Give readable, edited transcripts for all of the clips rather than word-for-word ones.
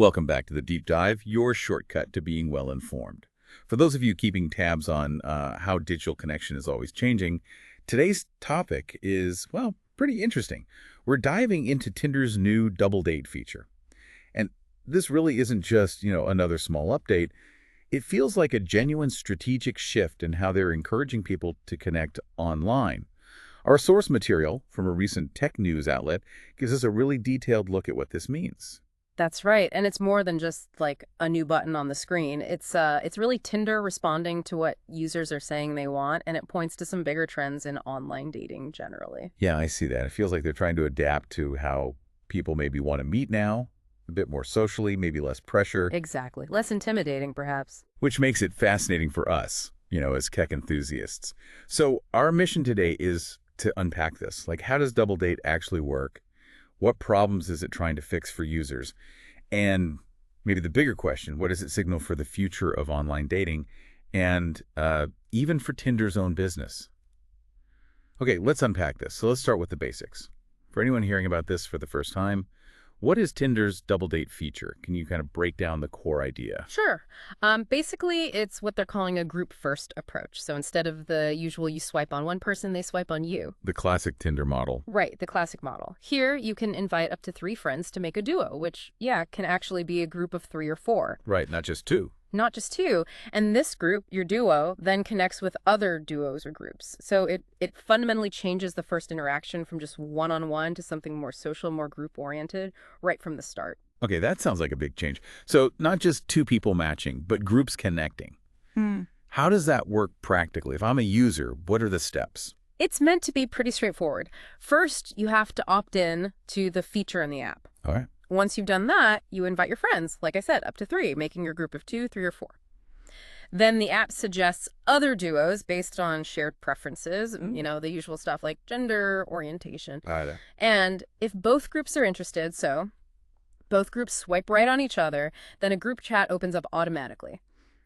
Welcome back to the Deep Dive, your shortcut to being well informed. For those of you keeping tabs on how digital connection is always changing, today's topic is, well, pretty interesting. We're diving into Tinder's new double date feature. And this really isn't just, another small update. It feels like a genuine strategic shift in how they're encouraging people to connect online. Our source material from a recent tech news outlet gives us a really detailed look at what this means. That's right. And it's more than just like a new button on the screen. It's really Tinder responding to what users are saying they want, and it points to some bigger trends in online dating generally. Yeah, I see that. It feels like they're trying to adapt to how people maybe want to meet now, a bit more socially, maybe less pressure, Exactly. Less intimidating, perhaps. which makes it fascinating for us, as tech enthusiasts. So our mission today is to unpack this. Like, how does Double Date actually work? What problems is it trying to fix for users? And maybe the bigger question, what does it signal for the future of online dating and even for Tinder's own business? Okay, let's unpack this. So let's start with the basics. For anyone hearing about this for the first time, what is Tinder's double date feature? Can you kind of break down the core idea? Sure. Basically, it's what they're calling a group first approach. So instead of the usual you swipe on one person, they swipe on you. The classic Tinder model. Right, the classic model. Here, you can invite up to 3 friends to make a duo, which, yeah, can actually be a group of 3 or 4. Right, not just two. Not just 2. And this group, your duo, then connects with other duos or groups. So it fundamentally changes the first interaction from just one-on-one to something more social, more group-oriented right from the start. Okay, that sounds like a big change. So not just two people matching, but groups connecting. How does that work practically? If I'm a user, what are the steps? It's meant to be pretty straightforward. First, you have to opt in to the feature in the app. All right. Once you've done that, you invite your friends, like I said, up to 3, making your group of 2, 3, or 4. Then the app suggests other duos based on shared preferences, the usual stuff like gender, orientation. Got it. And if both groups are interested, so both groups swipe right on each other, then a group chat opens up automatically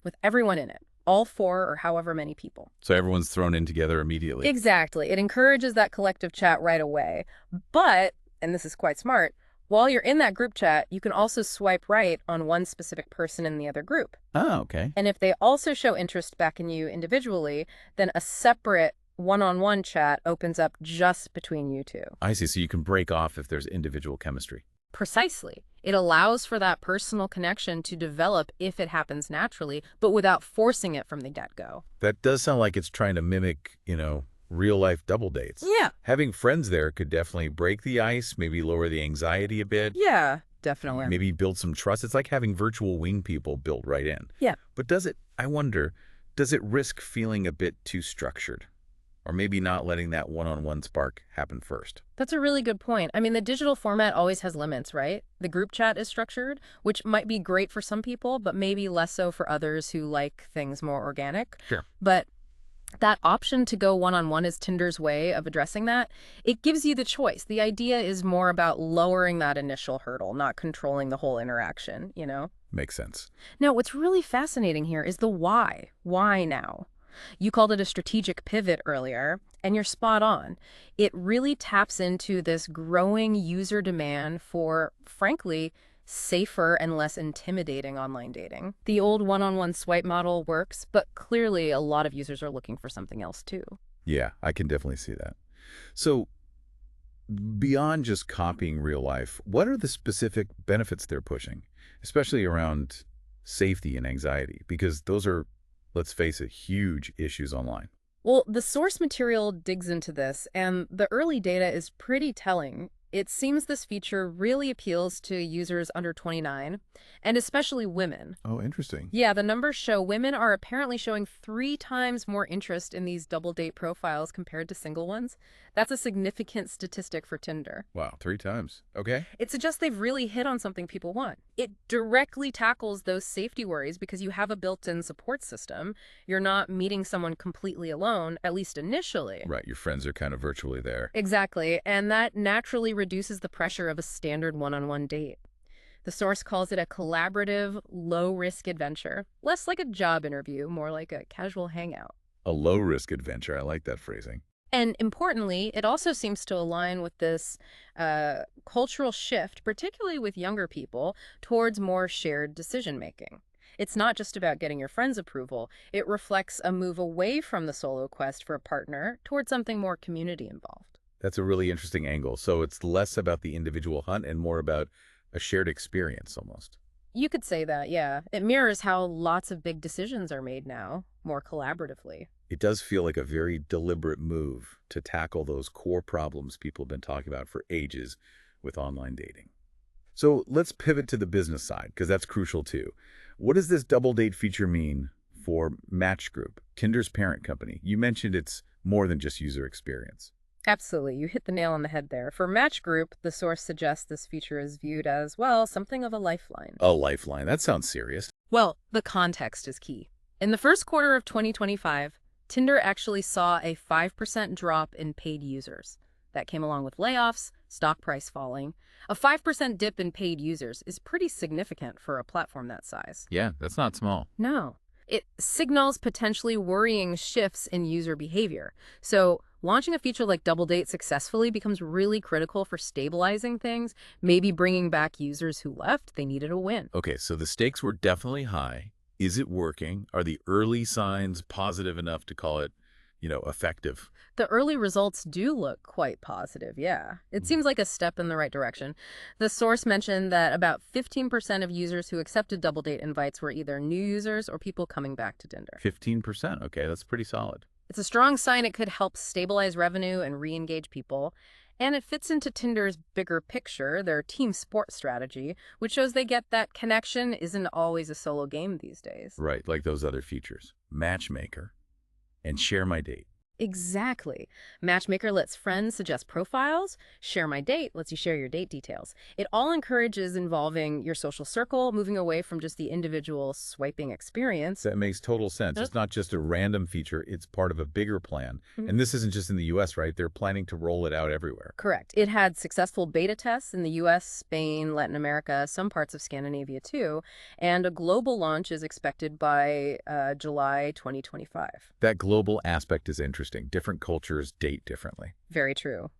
with everyone in it, all 4 or however many people. So everyone's thrown in together immediately. Exactly. It encourages that collective chat right away. But, and this is quite smart, while you're in that group chat, you can also swipe right on one specific person in the other group. Oh, okay. And if they also show interest back in you individually, then a separate one-on-one chat opens up just between you two. I see. So you can break off if there's individual chemistry. Precisely. It allows for that personal connection to develop if it happens naturally, but without forcing it from the get-go. That does sound like it's trying to mimic, real-life double dates. Yeah. Having friends there could definitely break the ice, maybe lower the anxiety a bit, Yeah, definitely. maybe build some trust. It's like having virtual wing people built right in. Yeah. But I wonder, does it risk feeling a bit too structured? Or maybe not letting that one-on-one spark happen first? That's a really good point. I mean, the digital format always has limits, right? The group chat is structured, which might be great for some people, but maybe less so for others who like things more organic. Sure. But that option to go one-on-one is Tinder's way of addressing that. It gives you the choice. The idea is more about lowering that initial hurdle, not controlling the whole interaction. Makes sense. Now, what's really fascinating here is the why. Why now? You called it a strategic pivot earlier, and you're spot on. It really taps into this growing user demand for, frankly, safer and less intimidating online dating. The old one-on-one swipe model works, but clearly a lot of users are looking for something else too. Yeah, I can definitely see that. So beyond just copying real life, what are the specific benefits they're pushing, especially around safety and anxiety? Because those are, let's face it, huge issues online. Well, the source material digs into this, and the early data is pretty telling. It seems this feature really appeals to users under 29, and especially women. Oh, interesting. Yeah, the numbers show women are apparently showing 3 times more interest in these double date profiles compared to single ones. That's a significant statistic for Tinder. Wow, 3 times. Okay. It suggests they've really hit on something people want. It directly tackles those safety worries because you have a built-in support system. You're not meeting someone completely alone, at least initially. Right, your friends are kind of virtually there. Exactly, and that naturally reduces the pressure of a standard one-on-one date. The source calls it a collaborative, low-risk adventure. Less like a job interview, more like a casual hangout. A low-risk adventure. I like that phrasing. And importantly, it also seems to align with this cultural shift, particularly with younger people, towards more shared decision making. It's not just about getting your friends' approval. It reflects a move away from the solo quest for a partner towards something more community involved. That's a really interesting angle. So it's less about the individual hunt and more about a shared experience almost. You could say that, yeah. It mirrors how lots of big decisions are made now, more collaboratively. It does feel like a very deliberate move to tackle those core problems people have been talking about for ages with online dating. So let's pivot to the business side, because that's crucial too. What does this double date feature mean for Match Group, Tinder's parent company? You mentioned it's more than just user experience. Absolutely, you hit the nail on the head there. For Match Group, the source suggests this feature is viewed as, well, something of a lifeline. A lifeline. That sounds serious. Well, the context is key. In the first quarter of 2025, Tinder actually saw a 5% drop in paid users. That came along with layoffs, stock price falling. A 5% dip in paid users is pretty significant for a platform that size. Yeah, that's not small. No. It signals potentially worrying shifts in user behavior. So launching a feature like Double Date successfully becomes really critical for stabilizing things, maybe bringing back users who left. They needed a win. Okay, so the stakes were definitely high. Is it working? Are the early signs positive enough to call it, effective? The early results do look quite positive, yeah. It seems like a step in the right direction. The source mentioned that about 15% of users who accepted Double Date invites were either new users or people coming back to Tinder. 15%. Okay, that's pretty solid. It's a strong sign it could help stabilize revenue and re-engage people. And it fits into Tinder's bigger picture, their team sport strategy, which shows they get that connection isn't always a solo game these days. Right, like those other features. Matchmaker and Share My Date. Exactly. Matchmaker lets friends suggest profiles. Share My Date lets you share your date details. It all encourages involving your social circle, moving away from just the individual swiping experience. That makes total sense. It's not just a random feature, it's part of a bigger plan. Mhm. And this isn't just in the US, right? They're planning to roll it out everywhere. Correct. It had successful beta tests in the US, Spain, Latin America, some parts of Scandinavia too, and a global launch is expected by July 2025. That global aspect is interesting. Different cultures date differently. Very true.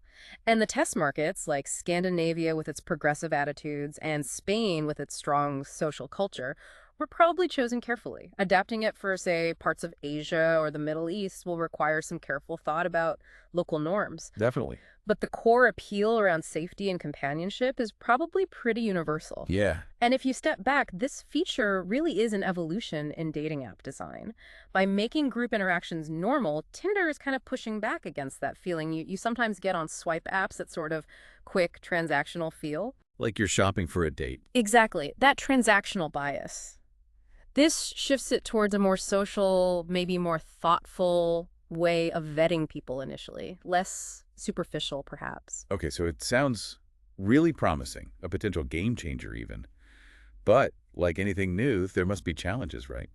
And the test markets, like Scandinavia with its progressive attitudes and Spain with its strong social culture, were probably chosen carefully. Adapting it for, say, parts of Asia or the Middle East will require some careful thought about local norms. Definitely. But the core appeal around safety and companionship is probably pretty universal. Yeah. And if you step back, this feature really is an evolution in dating app design. By making group interactions normal, Tinder is kind of pushing back against that feeling you sometimes get on swipe apps, that sort of quick transactional feel. Like you're shopping for a date. Exactly, that transactional bias. This shifts it towards a more social, maybe more thoughtful way of vetting people initially, less superficial perhaps. Okay, so it sounds really promising, a potential game changer even. But like anything new, there must be challenges, right?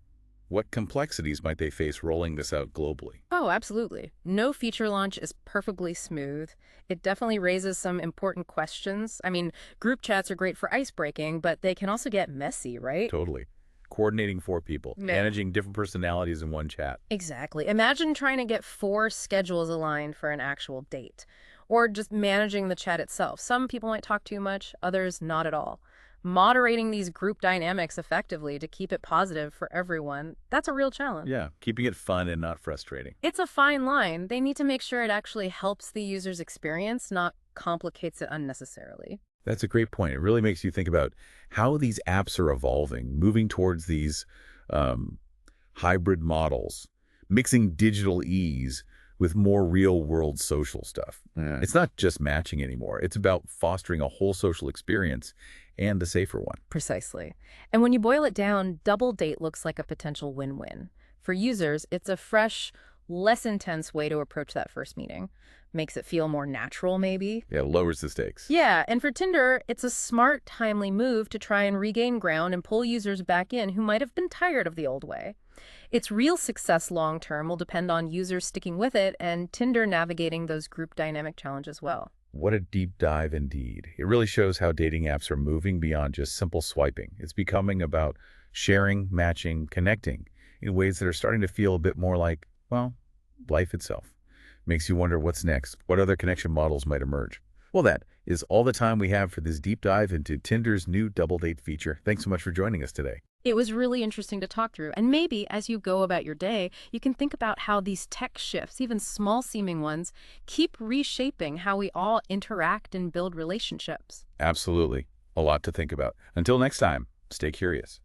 What complexities might they face rolling this out globally? Oh, absolutely. No feature launch is perfectly smooth. It definitely raises some important questions. I mean, group chats are great for ice breaking, but they can also get messy, right? Totally. Coordinating 4 people, Yeah. managing different personalities in one chat. Exactly. Imagine trying to get 4 schedules aligned for an actual date, or just managing the chat itself. Some people might talk too much, others not at all. Moderating these group dynamics effectively to keep it positive for everyone, that's a real challenge. Yeah, keeping it fun and not frustrating. It's a fine line. They need to make sure it actually helps the user's experience, not complicates it unnecessarily. That's a great point. It really makes you think about how these apps are evolving, moving towards these hybrid models, mixing digital ease with more real-world social stuff. Yeah. It's not just matching anymore. It's about fostering a whole social experience and a safer one. Precisely. And when you boil it down, Double Date looks like a potential win-win. For users, it's a fresh, less intense way to approach that first meeting. Makes it feel more natural, maybe. Yeah, lowers the stakes. Yeah, and for Tinder, it's a smart, timely move to try and regain ground and pull users back in who might have been tired of the old way. Its real success long-term will depend on users sticking with it and Tinder navigating those group dynamic challenges well. What a deep dive indeed. It really shows how dating apps are moving beyond just simple swiping. It's becoming about sharing, matching, connecting in ways that are starting to feel a bit more like, well, life itself. Makes you wonder what's next, what other connection models might emerge. Well, that is all the time we have for this deep dive into Tinder's new double date feature. Thanks so much for joining us today. It was really interesting to talk through. And maybe as you go about your day, you can think about how these tech shifts, even small seeming ones, keep reshaping how we all interact and build relationships. Absolutely. A lot to think about. Until next time, stay curious.